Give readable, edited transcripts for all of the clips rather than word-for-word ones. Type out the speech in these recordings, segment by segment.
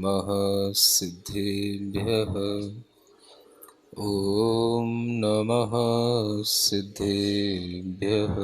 नमः सिद्धेभ्यः। ॐ नमः सिद्धेभ्यः।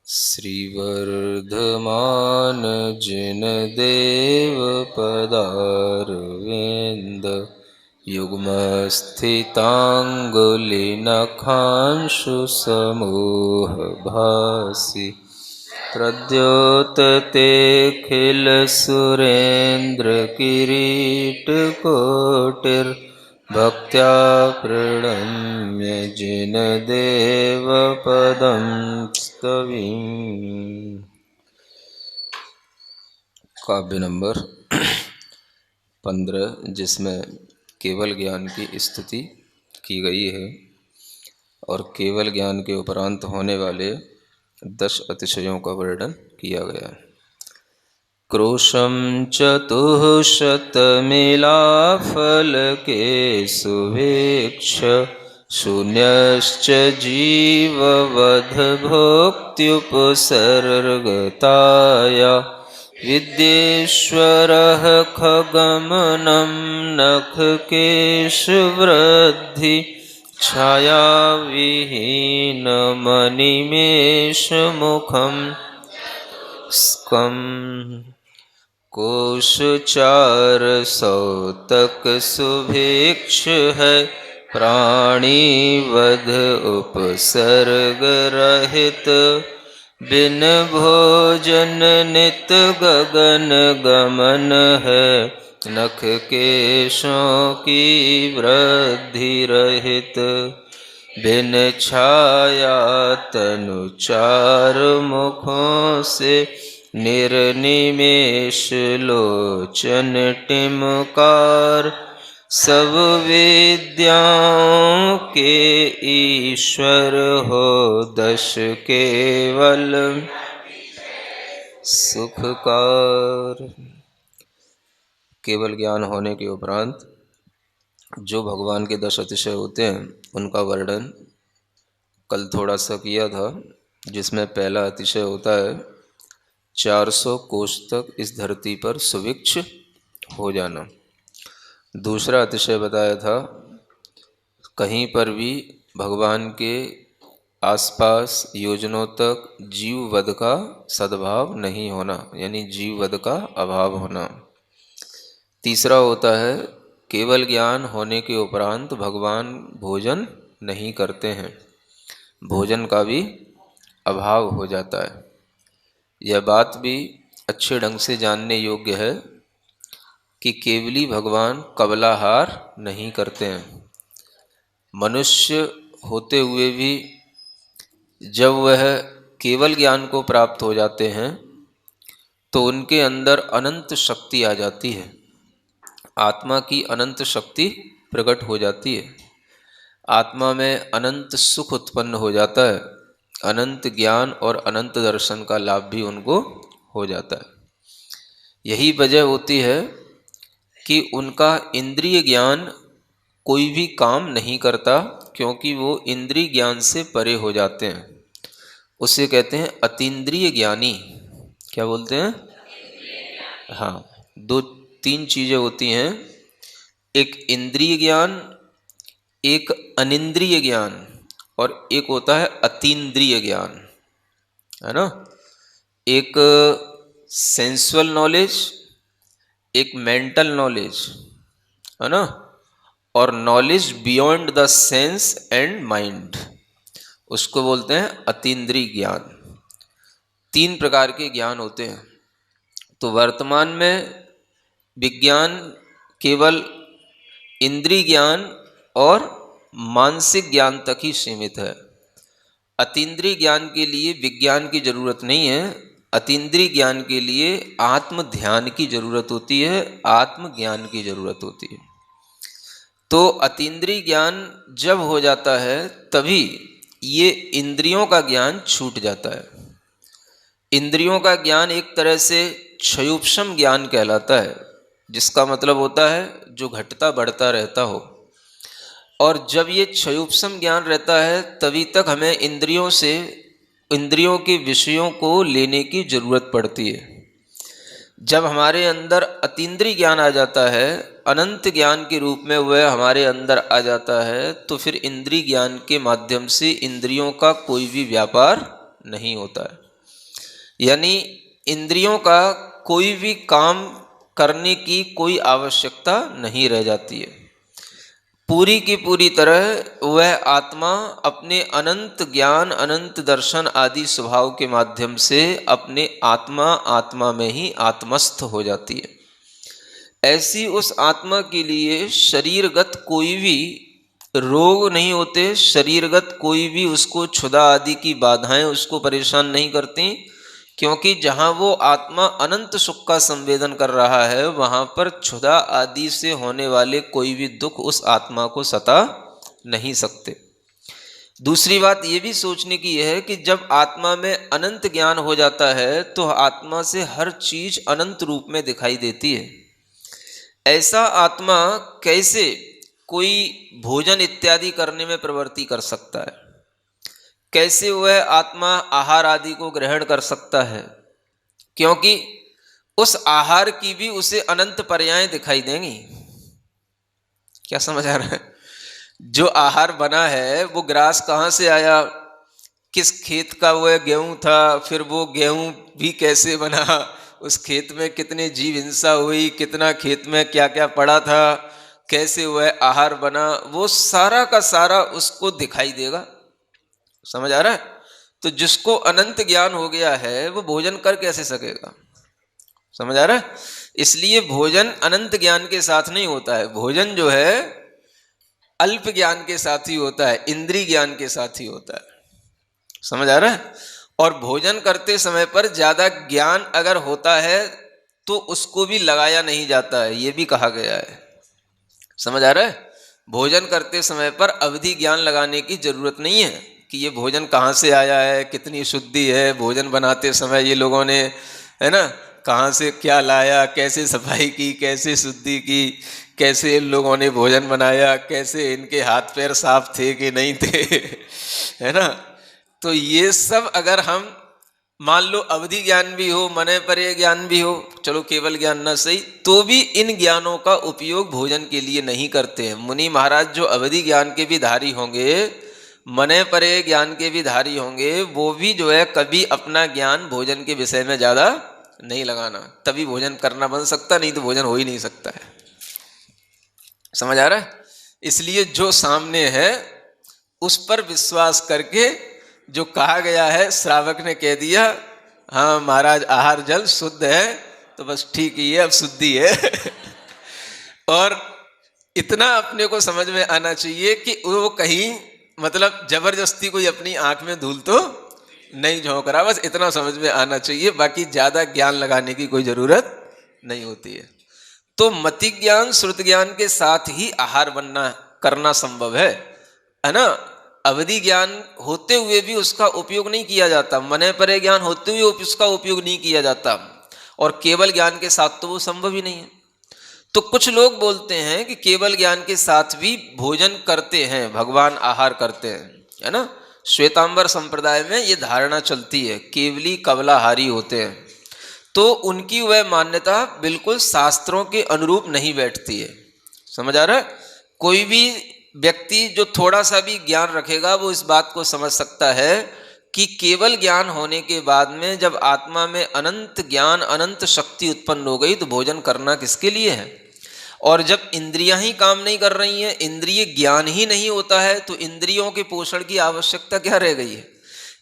श्रीवर्धमान जिनदेव पदारविन्द युग्मस्थिताङ्गुलिनखांशु समूहभासि प्रद्योतते खिलसुरेन्द्रकिरीटकोटिर्भक्त्या प्रणम्य जिनदेवपदं स्तवीम्। काव्य नंबर 15, जिसमें केवल ज्ञान की स्तुति की गई है और केवल ज्ञान के उपरांत होने वाले 10 अतिशयों का वर्णन किया गया है। क्रोशं चतुःशतमिलाफलके सुवेक्ष शून्यश्च जीववद्भोक्त्युपसर्गताया विद्येश्वरः खगमनं नखकेशवृद्धि छायाविहीनमनिमेषमुखं स्कं कोशचारसौतक सुभिक्ष है प्राणीवध उपसर्ग रहित बिन भोजन नित गगन गमन है नख केशों की वृद्धि रहित बिन छाया तनु चार मुखों से निर्निमेष लोचन टिमकार सब विद्याओं के ईश्वर हो दश केवल सुखकार। केवल ज्ञान होने के उपरांत जो भगवान के 10 अतिशय होते हैं उनका वर्णन कल थोड़ा सा किया था, जिसमें पहला अतिशय होता है 400 कोष तक इस धरती पर सुभिक्ष हो जाना। दूसरा अतिशय बताया था कहीं पर भी भगवान के आसपास योजनों तक जीववध का सद्भाव नहीं होना, यानी जीववध का अभाव होना। तीसरा होता है केवल ज्ञान होने के उपरांत भगवान भोजन नहीं करते हैं, भोजन का भी अभाव हो जाता है। यह बात भी अच्छे ढंग से जानने योग्य है कि केवली भगवान कबलाहार नहीं करते हैं। मनुष्य होते हुए भी जब वह केवल ज्ञान को प्राप्त हो जाते हैं तो उनके अंदर अनंत शक्ति आ जाती है, आत्मा की अनंत शक्ति प्रकट हो जाती है। आत्मा में अनंत सुख उत्पन्न हो जाता है, अनंत ज्ञान और अनंत दर्शन का लाभ भी उनको हो जाता है। यही वजह होती है कि उनका इंद्रिय ज्ञान कोई भी काम नहीं करता, क्योंकि वो इंद्रिय ज्ञान से परे हो जाते हैं। उसे कहते हैं अतीन्द्रिय ज्ञानी। क्या बोलते हैं? हाँ, 2-3 चीज़ें होती हैं, एक इंद्रिय ज्ञान, एक अनिंद्रिय ज्ञान और एक होता है अतीन्द्रिय ज्ञान, है ना। एक सेंसुअल नॉलेज, एक मेंटल नॉलेज, है ना, और knowledge beyond the sense and mind, उसको बोलते हैं अतीन्द्रिय ज्ञान। 3 प्रकार के ज्ञान होते हैं। तो वर्तमान में विज्ञान केवल इंद्रिय ज्ञान और मानसिक ज्ञान तक ही सीमित है। अतीन्द्रिय ज्ञान के लिए विज्ञान की जरूरत नहीं है, अतीन्द्रिय ज्ञान के लिए आत्म ध्यान की जरूरत होती है, आत्म ज्ञान की जरूरत होती है। तो अतीन्द्रिय ज्ञान जब हो जाता है तभी ये इंद्रियों का ज्ञान छूट जाता है। इंद्रियों का ज्ञान एक तरह से क्षयोपशम ज्ञान कहलाता है, जिसका मतलब होता है जो घटता बढ़ता रहता हो। और जब ये क्षयोपशम ज्ञान रहता है तभी तक हमें इंद्रियों के विषयों को लेने की जरूरत पड़ती है। जब हमारे अंदर अतीन्द्रिय ज्ञान आ जाता है, अनंत ज्ञान के रूप में वह हमारे अंदर आ जाता है, तो फिर इंद्रिय ज्ञान के माध्यम से इंद्रियों का कोई भी व्यापार नहीं होता है। यानी इंद्रियों का कोई भी काम करने की कोई आवश्यकता नहीं रह जाती है। पूरी की पूरी तरह वह आत्मा अपने अनंत ज्ञान, अनंत दर्शन आदि स्वभाव के माध्यम से अपने आत्मा में ही आत्मस्थ हो जाती है। ऐसी उस आत्मा के लिए शरीरगत कोई भी रोग नहीं होते, शरीरगत कोई भी उसको क्षुधा आदि की बाधाएं उसको परेशान नहीं करती, क्योंकि जहाँ वो आत्मा अनंत सुख का संवेदन कर रहा है, वहाँ पर क्षुधा आदि से होने वाले कोई भी दुख उस आत्मा को सता नहीं सकते। दूसरी बात ये भी सोचने की है कि जब आत्मा में अनंत ज्ञान हो जाता है तो आत्मा से हर चीज अनंत रूप में दिखाई देती है। ऐसा आत्मा कैसे कोई भोजन इत्यादि करने में प्रवृत्ति कर सकता है? कैसे वह आत्मा आहार आदि को ग्रहण कर सकता है? क्योंकि उस आहार की भी उसे अनंत पर्याय दिखाई देंगी। क्या समझ आ रहा है? जो आहार बना है वो ग्रास कहाँ से आया, किस खेत का वह गेहूं था, फिर वो गेहूं भी कैसे बना, उस खेत में कितने जीव हिंसा हुई, कितना खेत में क्या क्या पड़ा था, कैसे वह आहार बना, वो सारा का सारा उसको दिखाई देगा। समझ आ रहा है? तो जिसको अनंत ज्ञान हो गया है वो भोजन कर कैसे सकेगा? समझ आ रहा है? इसलिए भोजन अनंत ज्ञान के साथ नहीं होता है, भोजन जो है अल्प ज्ञान के साथ ही होता है, इंद्रिय ज्ञान के साथ ही होता है। समझ आ रहा है? और भोजन करते समय पर ज्यादा ज्ञान अगर होता है तो उसको भी लगाया नहीं जाता है, ये भी कहा गया है। समझ आ रहा है? भोजन करते समय पर अवधि ज्ञान लगाने की जरूरत नहीं है कि ये भोजन कहाँ से आया है, कितनी शुद्धि है, भोजन बनाते समय ये लोगों ने, है ना, कहाँ से क्या लाया, कैसे सफाई की, कैसे शुद्धि की, कैसे इन लोगों ने भोजन बनाया, कैसे इनके हाथ पैर साफ थे कि नहीं थे, है ना। तो ये सब अगर हम मान लो अवधि ज्ञान भी हो, मने परे ज्ञान भी हो, चलो केवल ज्ञान ना सही, तो भी इन ज्ञानों का उपयोग भोजन के लिए नहीं करते हैं। मुनि महाराज जो अवधि ज्ञान के भी धारी होंगे, मने परे ज्ञान के भी धारी होंगे, वो भी जो है कभी अपना ज्ञान भोजन के विषय में ज्यादा नहीं लगाना, तभी भोजन करना बन सकता, नहीं तो भोजन हो ही नहीं सकता है। समझ आ रहा है? इसलिए जो सामने है उस पर विश्वास करके जो कहा गया है, श्रावक ने कह दिया हाँ महाराज आहार जल शुद्ध है, तो बस ठीक ही है, अब शुद्धि है। और इतना अपने को समझ में आना चाहिए कि वो कहीं मतलब जबरदस्ती कोई अपनी आंख में धूल तो नहीं झोंक रहा, बस इतना समझ में आना चाहिए, बाकी ज्यादा ज्ञान लगाने की कोई जरूरत नहीं होती है। तो मति ज्ञान श्रुत ज्ञान के साथ ही आहार बनना करना संभव है ना। अवधि ज्ञान होते हुए भी उसका उपयोग नहीं किया जाता, मने परे ज्ञान होते हुए उसका उपयोग नहीं किया जाता, और केवल ज्ञान के साथ तो वो संभव ही नहीं है। तो कुछ लोग बोलते हैं कि केवल ज्ञान के साथ भी भोजन करते हैं, भगवान आहार करते हैं, है ना। श्वेतांबर संप्रदाय में ये धारणा चलती है केवली कवलाहारी होते हैं, तो उनकी वह मान्यता बिल्कुल शास्त्रों के अनुरूप नहीं बैठती है। समझ आ रहा है? कोई भी व्यक्ति जो थोड़ा सा भी ज्ञान रखेगा वो इस बात को समझ सकता है कि केवल ज्ञान होने के बाद में जब आत्मा में अनंत ज्ञान, अनंत शक्ति उत्पन्न हो गई तो भोजन करना किसके लिए है। और जब इंद्रियां ही काम नहीं कर रही हैं, इंद्रिय ज्ञान ही नहीं होता है, तो इंद्रियों के पोषण की आवश्यकता क्या रह गई है।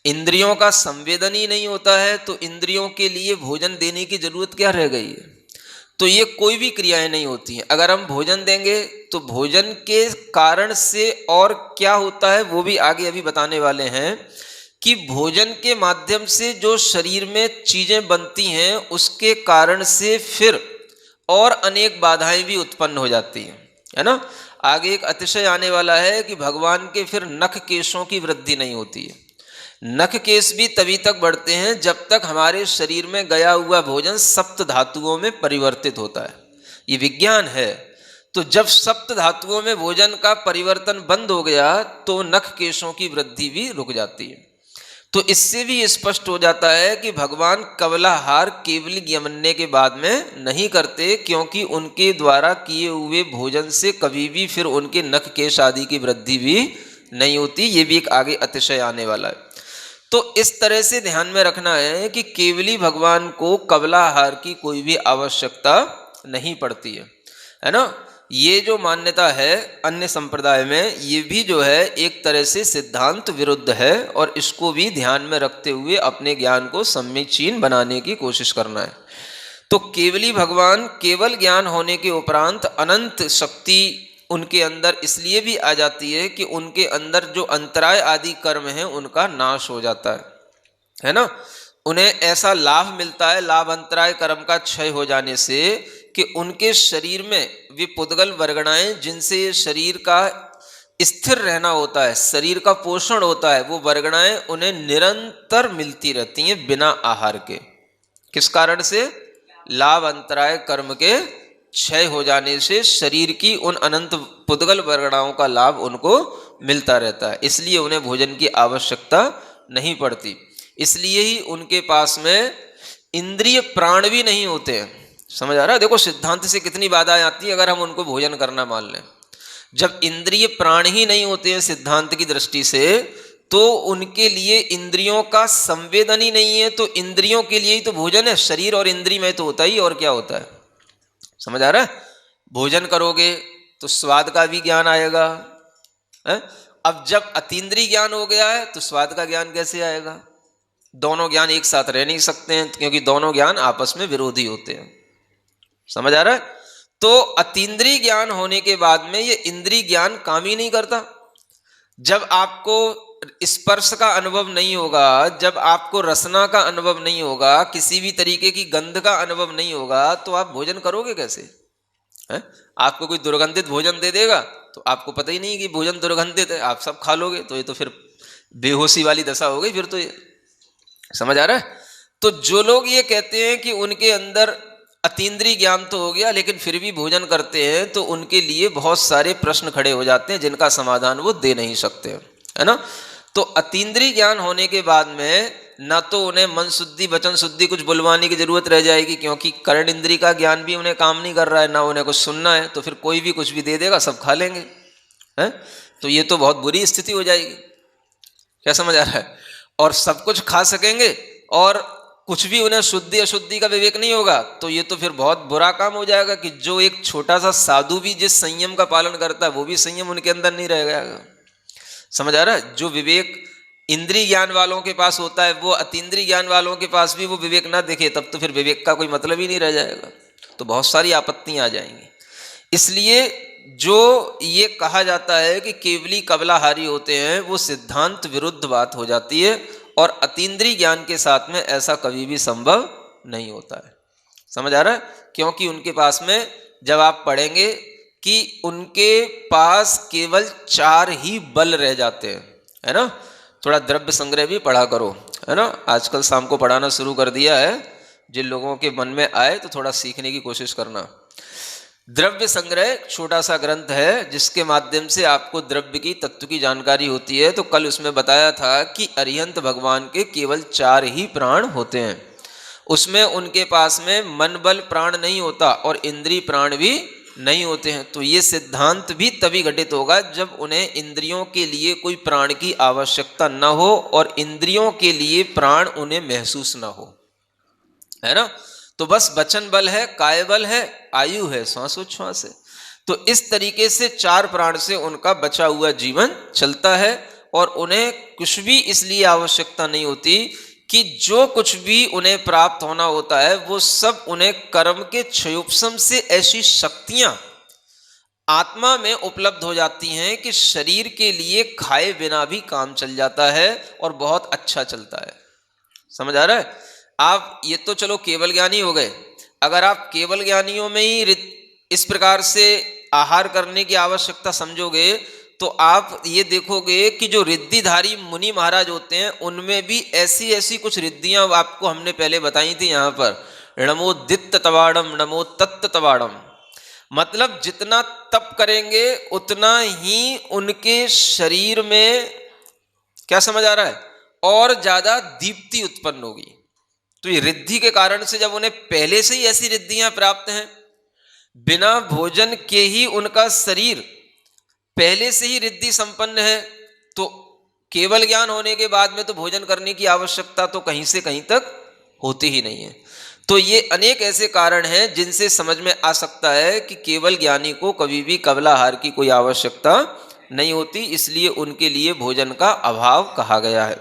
इंद्रियों का संवेदन ही नहीं होता है तो इंद्रियों के लिए भोजन देने की जरूरत क्या रह गई है। तो ये कोई भी क्रियाएं नहीं होती हैं। अगर हम भोजन देंगे तो भोजन के कारण से और क्या होता है वो भी आगे अभी बताने वाले हैं, कि भोजन के माध्यम से जो शरीर में चीजें बनती हैं उसके कारण से फिर और अनेक बाधाएं भी उत्पन्न हो जाती हैं, है ना। आगे एक अतिशय आने वाला है कि भगवान के फिर नख केशों की वृद्धि नहीं होती है। नख केश भी तभी तक बढ़ते हैं जब तक हमारे शरीर में गया हुआ भोजन सप्त धातुओं में परिवर्तित होता है, ये विज्ञान है। तो जब सप्त धातुओं में भोजन का परिवर्तन बंद हो गया तो नख केशों की वृद्धि भी रुक जाती है। तो इससे भी स्पष्ट हो जाता है कि भगवान कवलाहार केवल यमन्ने के बाद में नहीं करते, क्योंकि उनके द्वारा किए हुए भोजन से कभी भी फिर उनके नख केश आदि की वृद्धि भी नहीं होती। ये भी एक आगे अतिशय आने वाला है। तो इस तरह से ध्यान में रखना है कि केवली भगवान को कवलाहार की कोई भी आवश्यकता नहीं पड़ती है ना। ये जो मान्यता है अन्य संप्रदाय में, ये भी जो है एक तरह से सिद्धांत विरुद्ध है, और इसको भी ध्यान में रखते हुए अपने ज्ञान को समीचीन बनाने की कोशिश करना है। तो केवली भगवान केवल ज्ञान होने के उपरांत अनंत शक्ति उनके अंदर इसलिए भी आ जाती है कि उनके अंदर जो अंतराय आदि कर्म हैं उनका नाश हो जाता है ना। उन्हें ऐसा लाभ मिलता है लाभ अंतराय कर्म का क्षय हो जाने से, कि उनके शरीर में वे पुद्गल वर्गणाएं जिनसे शरीर का स्थिर रहना होता है, शरीर का पोषण होता है, वो वर्गणाएं उन्हें निरंतर मिलती रहती हैं बिना आहार के। किस कारण से? लाभ अंतराय कर्म के क्षय हो जाने से शरीर की उन अनंत पुद्गल वर्गणाओं का लाभ उनको मिलता रहता है, इसलिए उन्हें भोजन की आवश्यकता नहीं पड़ती। इसलिए ही उनके पास में इंद्रिय प्राण भी नहीं होते हैं। समझ आ रहा है? देखो सिद्धांत से कितनी बाधाएं आती है अगर हम उनको भोजन करना मान लें। जब इंद्रिय प्राण ही नहीं होते हैं सिद्धांत की दृष्टि से, तो उनके लिए इंद्रियों का संवेदन ही नहीं है, तो इंद्रियों के लिए ही तो भोजन है। शरीर और इंद्रिय में तो होता ही, और क्या होता है? समझ आ रहा है? भोजन करोगे तो स्वाद का भी ज्ञान आएगा है? अब जब अतीन्द्रिय ज्ञान हो गया है तो स्वाद का ज्ञान कैसे आएगा? दोनों ज्ञान एक साथ रह नहीं सकते हैं, क्योंकि दोनों ज्ञान आपस में विरोधी होते हैं। समझ आ रहा है? तो अतीन्द्रिय ज्ञान होने के बाद में ये इंद्रिय ज्ञान काम ही नहीं करता। जब आपको स्पर्श का अनुभव नहीं होगा, जब आपको रसना का अनुभव नहीं होगा, किसी भी तरीके की गंध का अनुभव नहीं होगा, तो आप भोजन करोगे कैसे? है? आपको कोई दुर्गंधित भोजन दे देगा तो आपको पता ही नहीं कि भोजन दुर्गंधित है, आप सब खा लोगे, तो ये तो फिर बेहोशी वाली दशा हो गई फिर तो ये। समझ आ रहा है? तो जो लोग ये कहते हैं कि उनके अंदर अतीन्द्रिय ज्ञान तो हो गया लेकिन फिर भी भोजन करते हैं, तो उनके लिए बहुत सारे प्रश्न खड़े हो जाते हैं जिनका समाधान वो दे नहीं सकते, है ना। तो अतीन्द्रिय ज्ञान होने के बाद में न तो उन्हें मन शुद्धि वचन शुद्धि कुछ बुलवाने की जरूरत रह जाएगी, क्योंकि कर्ण इंद्रिय का ज्ञान भी उन्हें काम नहीं कर रहा है, ना उन्हें कुछ सुनना है, तो फिर कोई भी कुछ भी दे देगा, सब खा लेंगे, है? तो ये तो बहुत बुरी स्थिति हो जाएगी। क्या समझ आ रहा है? और सब कुछ खा सकेंगे और कुछ भी उन्हें शुद्धि अशुद्धि का विवेक नहीं होगा, तो ये तो फिर बहुत बुरा काम हो जाएगा कि जो एक छोटा सा साधु भी जिस संयम का पालन करता है वो भी संयम उनके अंदर नहीं रह जाएगा। समझ आ रहा है? जो विवेक इंद्रिय ज्ञान वालों के पास होता है वो अतीन्द्रिय ज्ञान वालों के पास भी वो विवेक ना दिखे, तब तो फिर विवेक का कोई मतलब ही नहीं रह जाएगा, तो बहुत सारी आपत्तियां आ जाएंगी। इसलिए जो ये कहा जाता है कि केवली कबलाहारी होते हैं, वो सिद्धांत विरुद्ध बात हो जाती है, और अतीन्द्रिय ज्ञान के साथ में ऐसा कभी भी संभव नहीं होता है। समझ आ रहा है? क्योंकि उनके पास में जब आप पढ़ेंगे कि उनके पास केवल 4 ही बल रह जाते हैं, है ना। थोड़ा द्रव्य संग्रह भी पढ़ा करो, है ना। आजकल शाम को पढ़ाना शुरू कर दिया है, जिन लोगों के मन में आए तो थोड़ा सीखने की कोशिश करना। द्रव्य संग्रह छोटा सा ग्रंथ है जिसके माध्यम से आपको द्रव्य की तत्व की जानकारी होती है। तो कल उसमें बताया था कि अरिहंत भगवान के केवल 4 ही प्राण होते हैं, उसमें उनके पास में मन बल प्राण नहीं होता और इंद्रिय प्राण भी नहीं होते हैं। तो ये सिद्धांत भी तभी घटित होगा जब उन्हें इंद्रियों के लिए कोई प्राण की आवश्यकता न हो और इंद्रियों के लिए प्राण उन्हें महसूस न हो, है ना। तो बस वचन बल है, काय बल है, आयु है, श्वासोच्छ्वास है। तो इस तरीके से 4 प्राण से उनका बचा हुआ जीवन चलता है, और उन्हें कुछ भी इसलिए आवश्यकता नहीं होती कि जो कुछ भी उन्हें प्राप्त होना होता है वो सब उन्हें कर्म के क्षयोपशम से ऐसी शक्तियां आत्मा में उपलब्ध हो जाती हैं कि शरीर के लिए खाए बिना भी काम चल जाता है और बहुत अच्छा चलता है। समझ आ रहा है? आप ये तो चलो केवल ज्ञानी हो गए, अगर आप केवल ज्ञानियों में ही इस प्रकार से आहार करने की आवश्यकता समझोगे तो आप ये देखोगे कि जो रिद्धिधारी मुनि महाराज होते हैं उनमें भी ऐसी ऐसी कुछ रिद्धियां आपको हमने पहले बताई थी यहाँ पर। नमोदित्त तवाड़म नमो तत्त तवाड़म, मतलब जितना तप करेंगे उतना ही उनके शरीर में, क्या समझ आ रहा है, और ज्यादा दीप्ति उत्पन्न होगी। तो ये रिद्धि के कारण से, जब उन्हें पहले से ही ऐसी रिद्धियां प्राप्त हैं, बिना भोजन के ही उनका शरीर पहले से ही रिद्धि संपन्न है, तो केवल ज्ञान होने के बाद में तो भोजन करने की आवश्यकता तो कहीं से कहीं तक होती ही नहीं है। तो ये अनेक ऐसे कारण हैं जिनसे समझ में आ सकता है कि केवल ज्ञानी को कभी भी कबलाहार की कोई आवश्यकता नहीं होती, इसलिए उनके लिए भोजन का अभाव कहा गया है।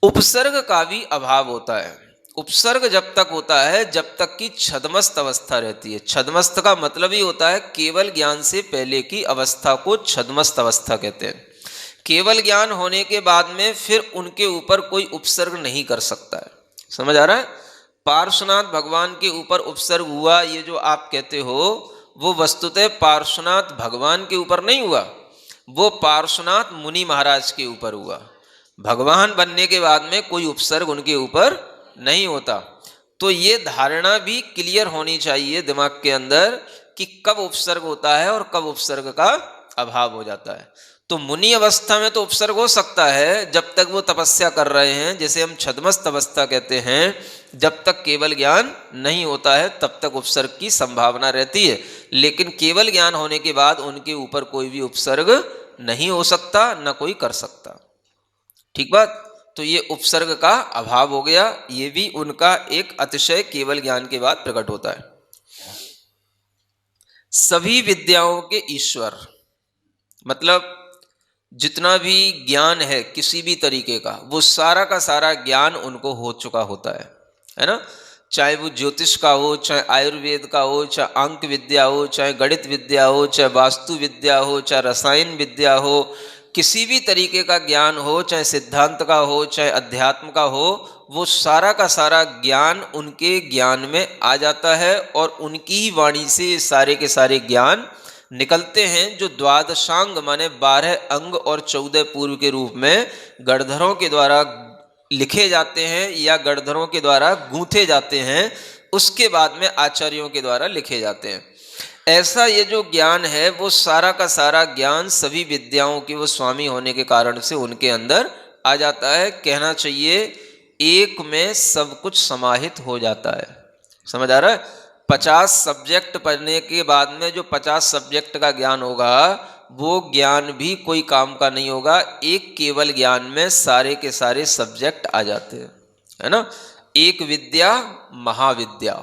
उपसर्ग का भी अभाव होता है। उपसर्ग जब तक होता है जब तक कि छद्मस्त अवस्था रहती है। छद्मस्त का मतलब ही होता है केवल ज्ञान से पहले की अवस्था को छद्मस्त अवस्था कहते हैं। केवल ज्ञान होने के बाद में फिर उनके ऊपर कोई उपसर्ग नहीं कर सकता है। समझ आ रहा है? पार्श्वनाथ भगवान के ऊपर उपसर्ग हुआ, ये जो आप कहते हो, वो वस्तुतः पार्श्वनाथ भगवान के ऊपर नहीं हुआ, वो पार्श्वनाथ मुनि महाराज के ऊपर हुआ। भगवान बनने के बाद में कोई उपसर्ग उनके ऊपर नहीं होता। तो ये धारणा भी क्लियर होनी चाहिए दिमाग के अंदर कि कब उपसर्ग होता है और कब उपसर्ग का अभाव हो जाता है। तो मुनि अवस्था में तो उपसर्ग हो सकता है जब तक वो तपस्या कर रहे हैं, जैसे हम छद्मस्त अवस्था कहते हैं। जब तक केवल ज्ञान नहीं होता है तब तक उपसर्ग की संभावना रहती है, लेकिन केवल ज्ञान होने के बाद उनके ऊपर कोई भी उपसर्ग नहीं हो सकता, न कोई कर सकता। ठीक बात? तो ये उपसर्ग का अभाव हो गया, ये भी उनका एक अतिशय केवल ज्ञान के बाद प्रकट होता है। सभी विद्याओं के ईश्वर, मतलब जितना भी ज्ञान है किसी भी तरीके का, वो सारा का सारा ज्ञान उनको हो चुका होता है ना। चाहे वो ज्योतिष का हो, चाहे आयुर्वेद का हो, चाहे अंक विद्या हो, चाहे गणित विद्या हो, चाहे वास्तु विद्या हो, चाहे रसायन विद्या हो, किसी भी तरीके का ज्ञान हो, चाहे सिद्धांत का हो, चाहे अध्यात्म का हो, वो सारा का सारा ज्ञान उनके ज्ञान में आ जाता है और उनकी ही वाणी से सारे के सारे ज्ञान निकलते हैं, जो द्वादशांग माने 12 अंग और 14 पूर्व के रूप में गणधरों के द्वारा लिखे जाते हैं या गणधरों के द्वारा गूंथे जाते हैं, उसके बाद में आचार्यों के द्वारा लिखे जाते हैं। ऐसा ये जो ज्ञान है वो सारा का सारा ज्ञान सभी विद्याओं के वो स्वामी होने के कारण से उनके अंदर आ जाता है। कहना चाहिए एक में सब कुछ समाहित हो जाता है। समझ आ रहा है? 50 सब्जेक्ट पढ़ने के बाद में जो 50 सब्जेक्ट का ज्ञान होगा वो ज्ञान भी कोई काम का नहीं होगा। एक केवल ज्ञान में सारे के सारे सब्जेक्ट आ जाते हैं, है ना। एक विद्या महाविद्या।